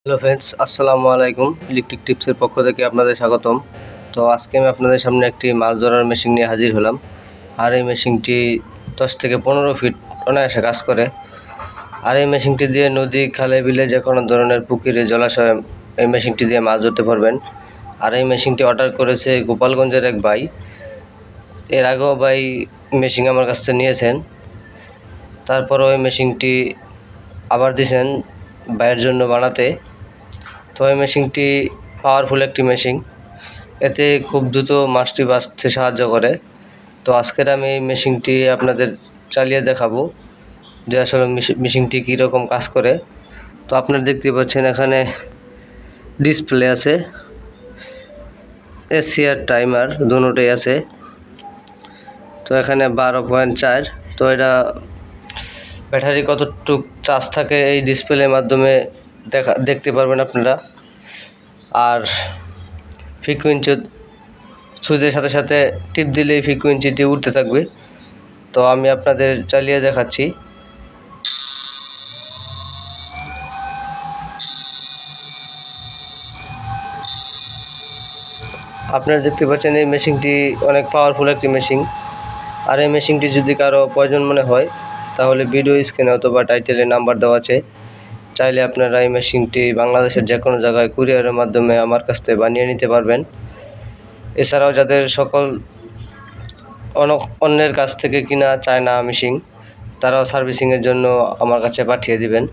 Hello friends, আসসালামু আলাইকুম। Electric টিপসের পক্ষ থেকে আপনাদের স্বাগতম। তো আজকে আমি আপনাদের সামনে একটি মাছ ধরার মেশিন নিয়ে হাজির হলাম। আর এই মেশিনটি 10 থেকে 15 ফিট অনায়াসে কাজ করে। আর এই মেশিনটি দিয়ে নদী, খালে, বিলে, যে কোনো ধরনের পুকুরে, জলাশয়ে এই মেশিনটি দিয়ে মাছ ধরতে পারবেন। আর এই মেশিনটি অর্ডার করেছে গোপালগঞ্জের এক ভাই। এর আগেও ভাই মেশিন আমার কাছ থেকে নিয়েছেন, তারপরও এই মেশিনটি আবার দিয়েছেন ভাইয়ের জন্য বানাতে। তো এই মেশিনটি পাওয়ারফুল একটি মেশিন, এতে খুব দ্রুত মাছটি বাছতে সাহায্য করে। তো আজকের আমি এই মেশিনটি আপনাদের চালিয়ে দেখাবো যে আসলে মেশিনটি কীরকম কাজ করে। তো আপনারা দেখতে পাচ্ছেন এখানে ডিসপ্লে আছে, এসি আর টাইমার দুটোই আছে। তো এখানে 12.4। তো এটা ব্যাটারি কতটুক চার্জ থাকে এই ডিসপ্লের মাধ্যমে দেখতে পারবেন আপনারা। আর ফ্রিকোয়েন্সি সুইচের সাথে সাথে টিপ দিলেই ফ্রিকোয়েন্সিটি উঠতে থাকবে। তো আমি আপনাদের চালিয়ে দেখাচ্ছি। আপনারা দেখতে পাচ্ছেন এই মেশিনটি অনেক পাওয়ারফুল একটি মেশিন। আর এই মেশিনটি যদি কারো প্রয়োজন মনে হয় তাহলে ভিডিও স্ক্রিনে অথবা টাইটেলে নাম্বার দেওয়া আছে, চাইলে আপনারা এই মেশিনটি বাংলাদেশের যে কোনো জায়গায় কুরিয়ারের মাধ্যমে আমার কাছ থেকে বানিয়ে নিতে পারবেন। এছাড়াও যাদের সকল অন্যের কাছ থেকে কিনা চায়না মেশিন, তারাও সার্ভিসিংয়ের জন্য আমার কাছে পাঠিয়ে দিবেন।